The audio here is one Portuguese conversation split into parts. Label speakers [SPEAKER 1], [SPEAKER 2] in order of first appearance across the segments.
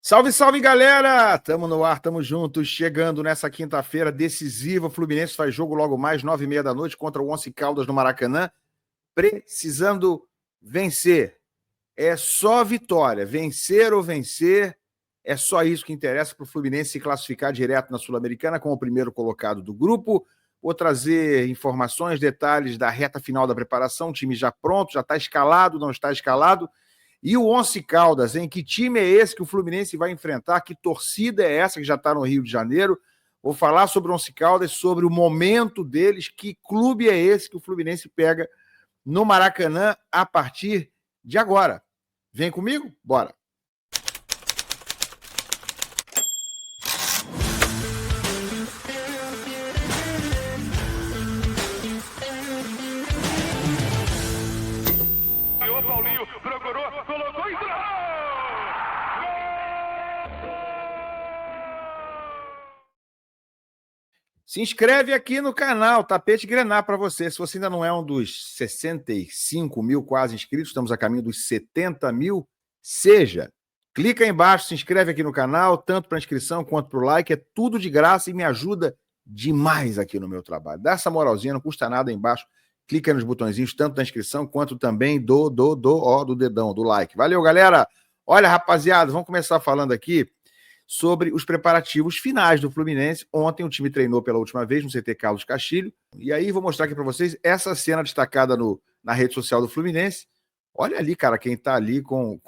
[SPEAKER 1] Salve, salve, galera! Tamo no ar, tamo juntos, chegando nessa quinta-feira decisiva. O Fluminense faz jogo logo mais, 9h30 da noite, contra o Once Caldas no Maracanã. Precisando vencer. É só vitória. Vencer ou vencer, é só isso que interessa para o Fluminense se classificar direto na Sul-Americana como o primeiro colocado do grupo. Vou trazer informações, detalhes da reta final da preparação. O time já pronto, já está escalado, não está escalado. E o Once Caldas, hein? Que time é esse que o Fluminense vai enfrentar? Que torcida é essa que já está no Rio de Janeiro? Vou falar sobre o Once Caldas, sobre o momento deles. Que clube é esse que o Fluminense pega no Maracanã a partir de agora? Vem comigo? Bora!
[SPEAKER 2] Paulinho procurou, colocou e entrou!
[SPEAKER 1] Se inscreve aqui no canal, Tapete Grená para você. Se você ainda não é um dos 65 mil quase inscritos, estamos a caminho dos 70 mil, seja. Clica aí embaixo, se inscreve aqui no canal, tanto para inscrição quanto para o like, é tudo de graça e me ajuda demais aqui no meu trabalho. Dá essa moralzinha, não custa nada aí embaixo. Clica nos botõezinhos, tanto da inscrição quanto também do dedão, do like. Valeu, galera! Olha, rapaziada, vamos começar falando aqui sobre os preparativos finais do Fluminense. Ontem o time treinou pela última vez no CT Carlos Castilho. E aí vou mostrar aqui para vocês essa cena destacada na rede social do Fluminense. Olha ali, cara, quem tá ali com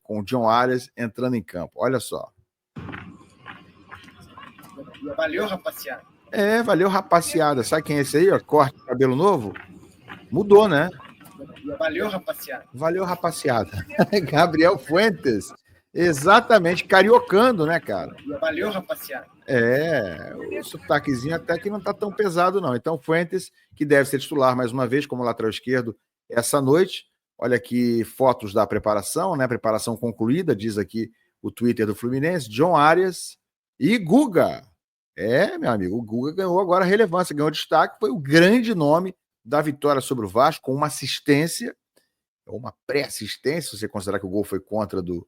[SPEAKER 1] o John Arias entrando em campo. Olha só.
[SPEAKER 3] Valeu, rapaziada.
[SPEAKER 1] Valeu, rapaziada. Sabe quem é esse aí, ó? Corte de cabelo novo? Mudou, né?
[SPEAKER 3] Valeu, rapaziada.
[SPEAKER 1] Valeu, rapaziada. Gabriel Fuentes. Exatamente, cariocando, né, cara?
[SPEAKER 3] Valeu, rapaziada.
[SPEAKER 1] O sotaquezinho até que não tá tão pesado, não. Então, Fuentes, que deve ser titular mais uma vez como lateral esquerdo essa noite. Olha aqui fotos da preparação, né? Preparação concluída, diz aqui o Twitter do Fluminense. John Arias e Guga. Meu amigo, o Guga ganhou agora relevância, ganhou destaque, foi o grande nome da vitória sobre o Vasco, com uma assistência, uma pré-assistência, se você considerar que o gol foi contra do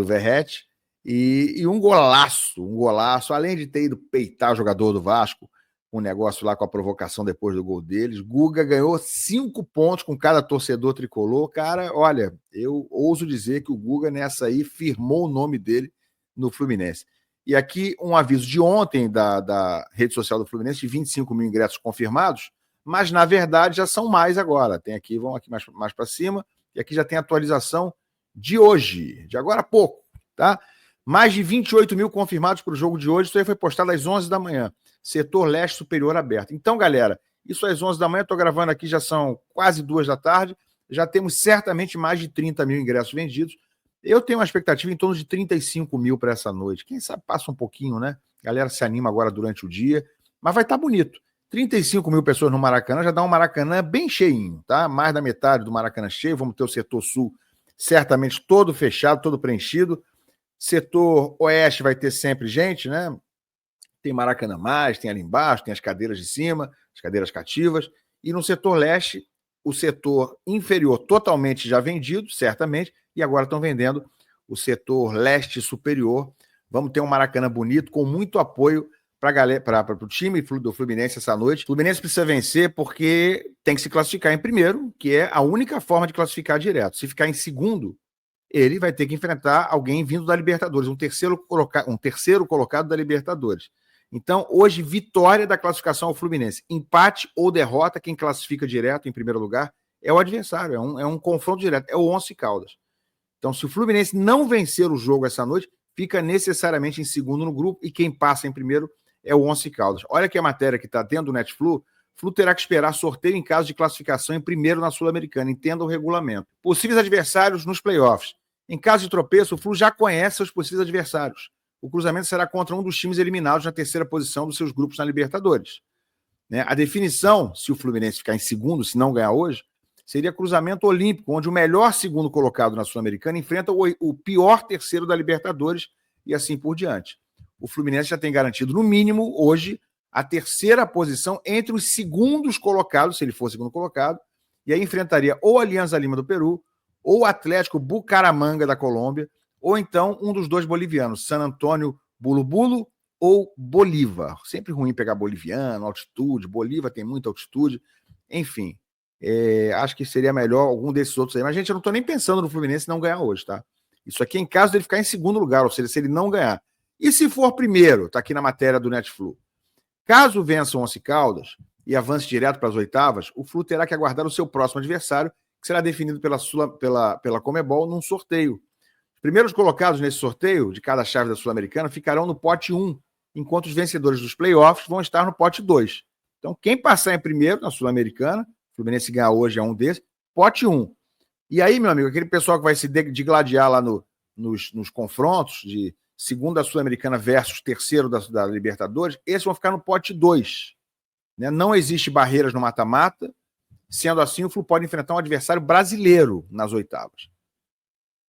[SPEAKER 1] Verratti, e um golaço, além de ter ido peitar o jogador do Vasco, um negócio lá com a provocação depois do gol deles. Guga ganhou 5 pontos com cada torcedor tricolor. Cara, olha, eu ouso dizer que o Guga nessa aí firmou o nome dele no Fluminense. E aqui um aviso de ontem da rede social do Fluminense, de 25 mil ingressos confirmados, mas na verdade já são mais agora. Tem aqui, vão aqui mais para cima, e aqui já tem atualização de hoje, de agora há pouco, tá? Mais de 28 mil confirmados para o jogo de hoje. Isso aí foi postado às 11 da manhã. Setor leste superior aberto. Então, galera, isso às 11 da manhã, estou gravando aqui, já são quase 2 da tarde. Já temos certamente mais de 30 mil ingressos vendidos. Eu tenho uma expectativa em torno de 35 mil para essa noite. Quem sabe passa um pouquinho, né? A galera se anima agora durante o dia, mas vai estar bonito. 35 mil pessoas no Maracanã já dá um Maracanã bem cheinho, tá? Mais da metade do Maracanã cheio. Vamos ter o setor sul certamente todo fechado, todo preenchido. Setor oeste vai ter sempre gente, né? Tem Maracanã mais, tem ali embaixo, tem as cadeiras de cima, as cadeiras cativas. E no setor leste, o setor inferior totalmente já vendido, certamente, e agora estão vendendo o setor leste superior. Vamos ter um Maracanã bonito, com muito apoio para o time do Fluminense essa noite. O Fluminense precisa vencer porque tem que se classificar em primeiro, que é a única forma de classificar direto. Se ficar em segundo, ele vai ter que enfrentar alguém vindo da Libertadores, um terceiro colocado da Libertadores. Então, hoje, vitória da classificação ao Fluminense. Empate ou derrota, quem classifica direto em primeiro lugar é o adversário, é um confronto direto, é o Once Caldas. Então, se o Fluminense não vencer o jogo essa noite, fica necessariamente em segundo no grupo, e quem passa em primeiro é o Once Caldas. Olha que a matéria que está dentro do Netflu. Flu terá que esperar sorteio em caso de classificação em primeiro na Sul-Americana. Entenda o regulamento. Possíveis adversários nos playoffs. Em caso de tropeço, o Flu já conhece seus possíveis adversários. O cruzamento será contra um dos times eliminados na terceira posição dos seus grupos na Libertadores. Né? A definição, se o Fluminense ficar em segundo, se não ganhar hoje, seria cruzamento olímpico, onde o melhor segundo colocado na Sul-Americana enfrenta o pior terceiro da Libertadores e assim por diante. O Fluminense já tem garantido, no mínimo, hoje, a terceira posição entre os segundos colocados, se ele for segundo colocado, e aí enfrentaria ou a Alianza Lima do Peru, ou o Atlético Bucaramanga da Colômbia, ou então um dos dois bolivianos, San Antônio Bulu ou Bolívar. Sempre ruim pegar boliviano, altitude, Bolívar tem muita altitude, enfim. Acho que seria melhor algum desses outros aí. Mas, gente, eu não estou nem pensando no Fluminense não ganhar hoje, tá? Isso aqui é em caso dele ficar em segundo lugar, ou seja, se ele não ganhar. E se for primeiro, tá aqui na matéria do Netflu. Caso vença o Once Caldas e avance direto para as oitavas, o Flu terá que aguardar o seu próximo adversário, que será definido pela Comebol num sorteio. Os primeiros colocados nesse sorteio de cada chave da Sul-Americana ficarão no pote 1, enquanto os vencedores dos playoffs vão estar no pote 2. Então, quem passar em primeiro na Sul-Americana, o Fluminense ganhar hoje é um desses, pote 1. E aí, meu amigo, aquele pessoal que vai se digladiar lá nos confrontos de segunda Sul-Americana versus terceiro da Libertadores, esses vão ficar no pote 2. Né? Não existe barreiras no mata-mata, sendo assim, o Flu pode enfrentar um adversário brasileiro nas oitavas.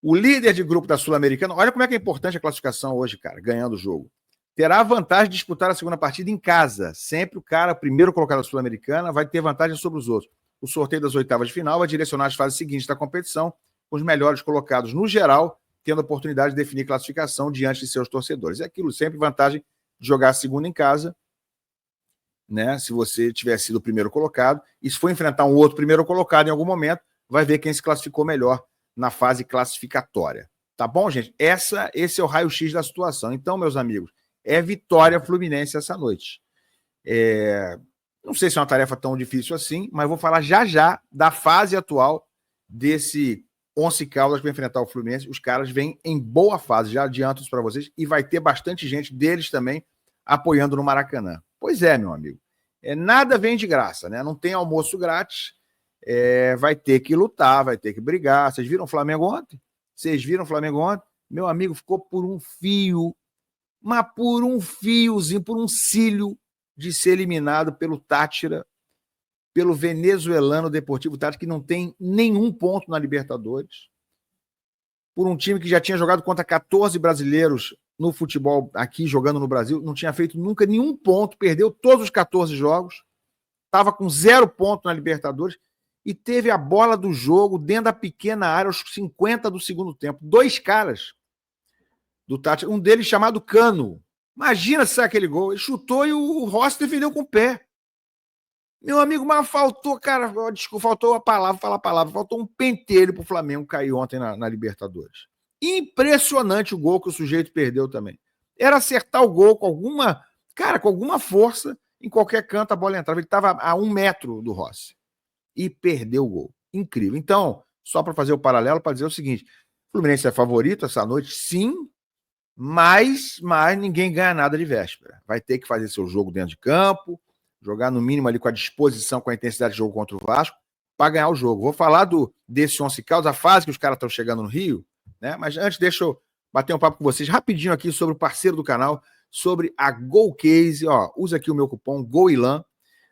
[SPEAKER 1] O líder de grupo da Sul-Americana, olha como é que é importante a classificação hoje, cara, ganhando o jogo. Terá a vantagem de disputar a segunda partida em casa. Sempre o cara, primeiro colocado da Sul-Americana, vai ter vantagem sobre os outros. O sorteio das oitavas de final vai direcionar as fases seguintes da competição, com os melhores colocados, no geral, tendo a oportunidade de definir classificação diante de seus torcedores. É aquilo, sempre vantagem de jogar a segunda em casa, né? Se você tiver sido o primeiro colocado, e se for enfrentar um outro primeiro colocado em algum momento, vai ver quem se classificou melhor na fase classificatória. Tá bom, gente? Esse é o raio-x da situação. Então, meus amigos, é vitória Fluminense essa noite. Não sei se é uma tarefa tão difícil assim, mas vou falar já da fase atual desse Once Caldas para enfrentar o Fluminense. Os caras vêm em boa fase, já adianto isso para vocês, e vai ter bastante gente deles também apoiando no Maracanã. Pois é, meu amigo. Nada vem de graça, né? Não tem almoço grátis. Vai ter que lutar, vai ter que brigar. Vocês viram o Flamengo ontem? Meu amigo, ficou por um fio, mas por um fiozinho, por um cílio de ser eliminado pelo Táchira, pelo venezuelano Deportivo Táchira, que não tem nenhum ponto na Libertadores, por um time que já tinha jogado contra 14 brasileiros no futebol aqui, jogando no Brasil, não tinha feito nunca nenhum ponto, perdeu todos os 14 jogos, estava com 0 ponto na Libertadores e teve a bola do jogo dentro da pequena área aos 50 do segundo tempo. 2 caras do Táchira, um deles chamado Cano. Imagina se sai aquele gol. Ele chutou e o Rossi defendeu com o pé. Meu amigo, mas faltou, cara, desculpa, faltou falar a palavra, faltou um pentelho pro Flamengo cair ontem na Libertadores. Impressionante o gol que o sujeito perdeu também. Era acertar o gol com alguma força, em qualquer canto a bola entrava. Ele estava a 1 metro do Rossi. E perdeu o gol. Incrível. Então, só para fazer o paralelo, para dizer o seguinte, o Fluminense é favorito essa noite, sim, mas ninguém ganha nada de véspera. Vai ter que fazer seu jogo dentro de campo, jogar no mínimo ali com a disposição, com a intensidade de jogo contra o Vasco, para ganhar o jogo. Vou falar desse Once Caldas, a fase que os caras estão chegando no Rio, né? Mas antes, deixa eu bater um papo com vocês rapidinho aqui sobre o parceiro do canal, sobre a Golcase. Usa aqui o meu cupom GOILAN,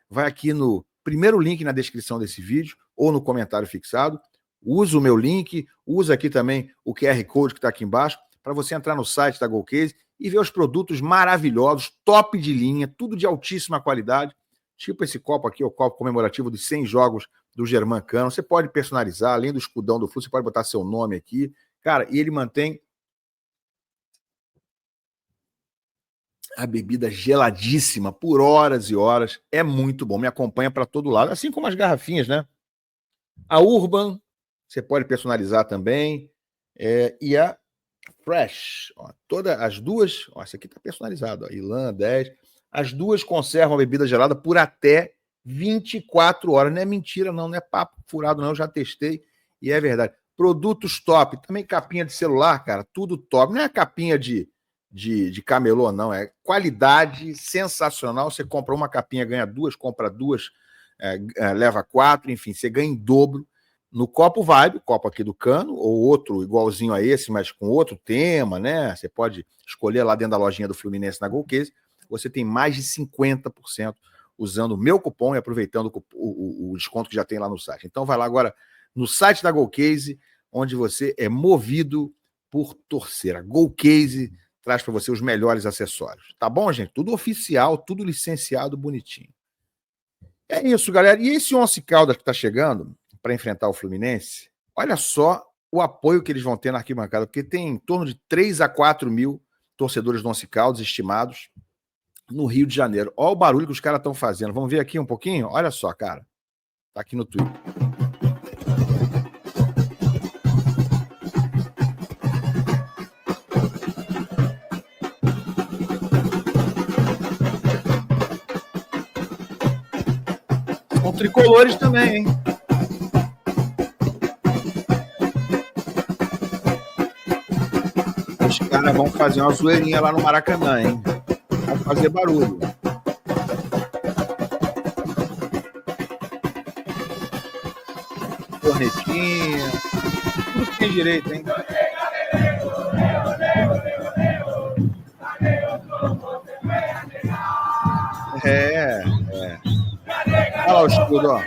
[SPEAKER 1] vai aqui no primeiro link na descrição desse vídeo ou no comentário fixado. Usa o meu link, usa aqui também o QR Code que está aqui embaixo, para você entrar no site da Golcase e ver os produtos maravilhosos, top de linha, tudo de altíssima qualidade. Tipo esse copo aqui, o copo comemorativo dos 100 jogos do Germancano. Você pode personalizar, além do escudão do Flu, você pode botar seu nome aqui. Cara, e ele mantém a bebida geladíssima por horas e horas. É muito bom, me acompanha para todo lado, assim como as garrafinhas, né? A Urban, você pode personalizar também. E a Fresh, todas as duas, essa aqui está personalizada, Ilan 10. As duas conservam a bebida gelada por até 24 horas. Não é mentira, não é papo furado, não. Eu já testei e é verdade. Produtos top. Também capinha de celular, cara, tudo top. Não é capinha de camelô, não. É qualidade sensacional. Você compra uma capinha, ganha 2, compra 2, leva 4, enfim, você ganha em dobro. No copo Vibe, copo aqui do Cano, ou outro igualzinho a esse, mas com outro tema, né? Você pode escolher lá dentro da lojinha do Fluminense na Golcase. Você tem mais de 50% usando o meu cupom e aproveitando o desconto que já tem lá no site. Então vai lá agora no site da Golcase, onde você é movido por torcer. A Golcase traz para você os melhores acessórios. Tá bom, gente? Tudo oficial, tudo licenciado, bonitinho. É isso, galera. E esse Once Caldas que está chegando para enfrentar o Fluminense, olha só o apoio que eles vão ter na arquibancada, porque tem em torno de 3 a 4 mil torcedores do Once Caldas estimados no Rio de Janeiro. Olha o barulho que os caras estão fazendo. Vamos ver aqui um pouquinho? Olha só, cara. Tá aqui no Twitter. São tricolores também, hein? Os caras vão fazer uma zoeirinha lá no Maracanã, hein? Vão fazer barulho. Cornetinha. Tudo que tem direito, hein? Olha lá o escudo, ó.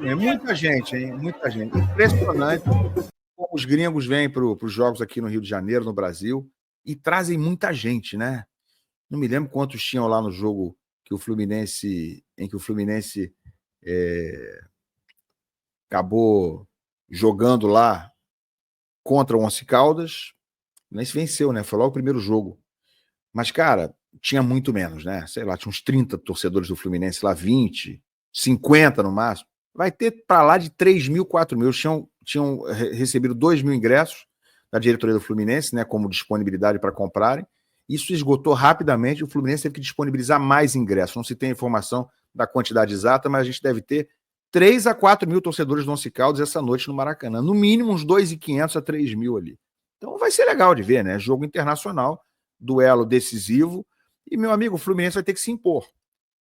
[SPEAKER 1] É muita gente, hein? Muita gente. Impressionante como os gringos vêm para os jogos aqui no Rio de Janeiro, no Brasil, e trazem muita gente, né? Não me lembro quantos tinham lá no jogo que o Fluminense, acabou jogando lá contra o Once Caldas. Nem se venceu, né? Foi logo o primeiro jogo. Mas, cara, tinha muito menos, né? Sei lá, tinha uns 30 torcedores do Fluminense lá, 20, 50 no máximo. Vai ter para lá de 3 mil, 4 mil. Tinham recebido 2 mil ingressos da diretoria do Fluminense, né, como disponibilidade para comprarem. Isso esgotou rapidamente. O Fluminense teve que disponibilizar mais ingressos. Não se tem informação da quantidade exata, mas a gente deve ter 3 a 4 mil torcedores do Once Caldas essa noite no Maracanã. No mínimo uns 2.500 a 3 mil ali. Então vai ser legal de ver, né? Jogo internacional, duelo decisivo. E, meu amigo, o Fluminense vai ter que se impor.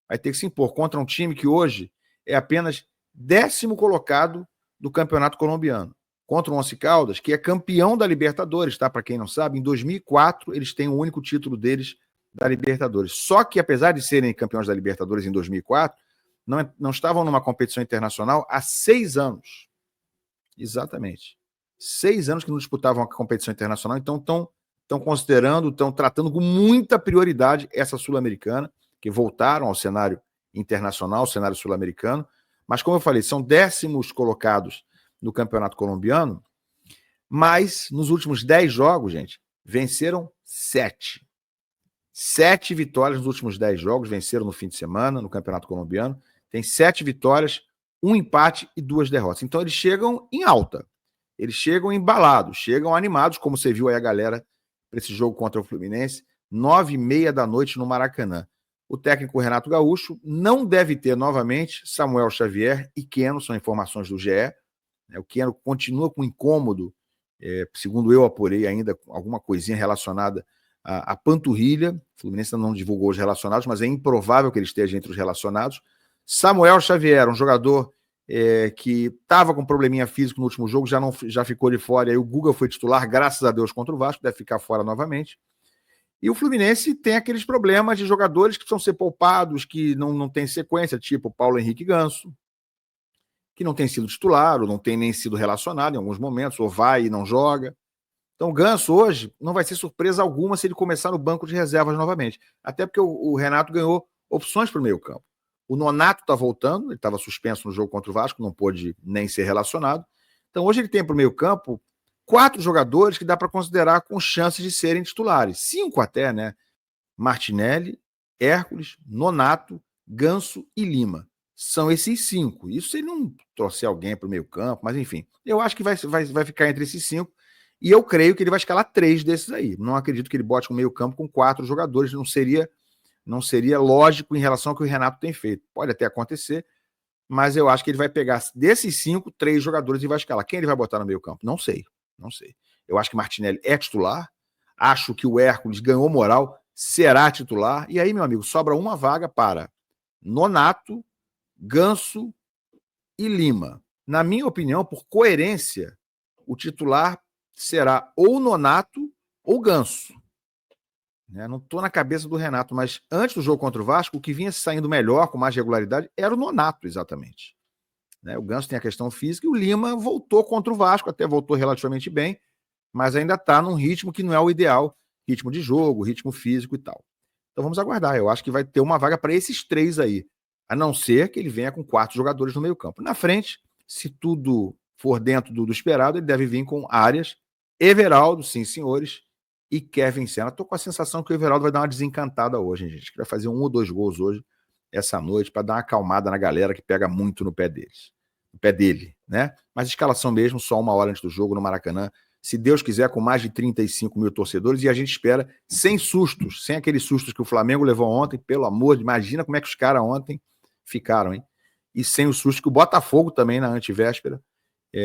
[SPEAKER 1] Vai ter que se impor contra um time que hoje é apenas 10º colocado do campeonato colombiano. Contra o Once Caldas, que é campeão da Libertadores, tá? Para quem não sabe, em 2004 eles têm o único título deles da Libertadores. Só que, apesar de serem campeões da Libertadores em 2004, não estavam numa competição internacional há 6 anos. Exatamente. 6 anos que não disputavam a competição internacional, então estão considerando, estão tratando com muita prioridade essa Sul-Americana, que voltaram ao cenário internacional, ao cenário sul-americano, mas como eu falei, são 10º colocados no campeonato colombiano, mas nos últimos 10 jogos, gente, venceram 7. 7 vitórias nos últimos 10 jogos, venceram no fim de semana no campeonato colombiano, tem 7 vitórias, 1 empate e 2 derrotas. Então eles chegam em alta, eles chegam embalados, chegam animados, como você viu aí a galera para esse jogo contra o Fluminense, 9h30 da noite no Maracanã. O técnico Renato Gaúcho não deve ter novamente Samuel Xavier e Keno, são informações do GE. O Keno continua com incômodo, segundo eu apurei ainda, alguma coisinha relacionada à panturrilha. O Fluminense ainda não divulgou os relacionados, mas é improvável que ele esteja entre os relacionados. Samuel Xavier, um jogador que estava com probleminha físico no último jogo, já ficou de fora, e aí o Guga foi titular, graças a Deus, contra o Vasco, deve ficar fora novamente. E o Fluminense tem aqueles problemas de jogadores que precisam ser poupados, que não tem sequência, tipo Paulo Henrique Ganso, que não tem sido titular, ou não tem nem sido relacionado em alguns momentos, ou vai e não joga. Então o Ganso hoje não vai ser surpresa alguma se ele começar no banco de reservas novamente. Até porque o Renato ganhou opções para o meio campo. O Nonato está voltando, ele estava suspenso no jogo contra o Vasco, não pôde nem ser relacionado. Então hoje ele tem para o meio campo 4 jogadores que dá para considerar com chances de serem titulares. 5 até, né? Martinelli, Hércules, Nonato, Ganso e Lima. São esses 5. Isso se ele não trouxer alguém para o meio campo, mas enfim. Eu acho que vai ficar entre esses 5 e eu creio que ele vai escalar 3 desses aí. Não acredito que ele bote um meio campo com 4 jogadores. Não seria lógico em relação ao que o Renato tem feito. Pode até acontecer, mas eu acho que ele vai pegar desses 5, 3 jogadores e vai escalar. Quem ele vai botar no meio campo? Não sei. Eu acho que Martinelli é titular, acho que o Hércules ganhou moral, será titular, e aí, meu amigo, sobra uma vaga para Nonato, Ganso e Lima. Na minha opinião, por coerência, o titular será ou Nonato ou Ganso. Não estou na cabeça do Renato, mas antes do jogo contra o Vasco, o que vinha saindo melhor, com mais regularidade, era o Nonato, exatamente. O Ganso tem a questão física e o Lima voltou contra o Vasco, até voltou relativamente bem, mas ainda está num ritmo que não é o ideal, ritmo de jogo, ritmo físico e tal. Então vamos aguardar, eu acho que vai ter uma vaga para esses 3 aí, a não ser que ele venha com 4 jogadores no meio campo. Na frente, se tudo for dentro do esperado, ele deve vir com Arias, Everaldo, sim, senhores, e Kevin Sena. Estou com a sensação que o Everaldo vai dar uma desencantada hoje, hein, gente? Que vai fazer 1 ou 2 gols hoje, essa noite, para dar uma acalmada na galera que pega muito no pé deles. No pé dele, né? Mas escalação mesmo, só 1 hora antes do jogo no Maracanã. Se Deus quiser, com mais de 35 mil torcedores, e a gente espera sem sustos, sem aqueles sustos que o Flamengo levou ontem, pelo amor de... Imagina como é que os caras ontem ficaram, hein? E sem o susto que o Botafogo também, na antevéspera,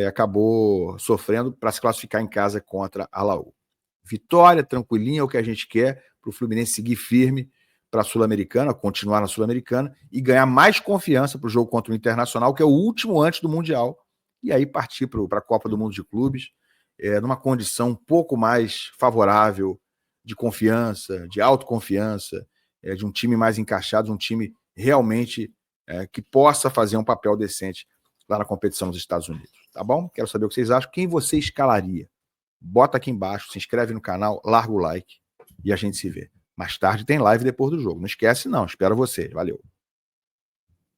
[SPEAKER 1] acabou sofrendo para se classificar em casa contra a Laú. Vitória, tranquilinha, é o que a gente quer para o Fluminense seguir firme para a Sul-Americana, continuar na Sul-Americana e ganhar mais confiança para o jogo contra o Internacional, que é o último antes do Mundial, e aí partir para a Copa do Mundo de Clubes, numa condição um pouco mais favorável de confiança, de autoconfiança, de um time mais encaixado, de um time realmente que possa fazer um papel decente lá na competição dos Estados Unidos. Tá bom? Quero saber o que vocês acham. Quem você escalaria? Bota aqui embaixo, se inscreve no canal, larga o like e a gente se vê. Mais tarde tem live depois do jogo. Não esquece não, espero você. Valeu.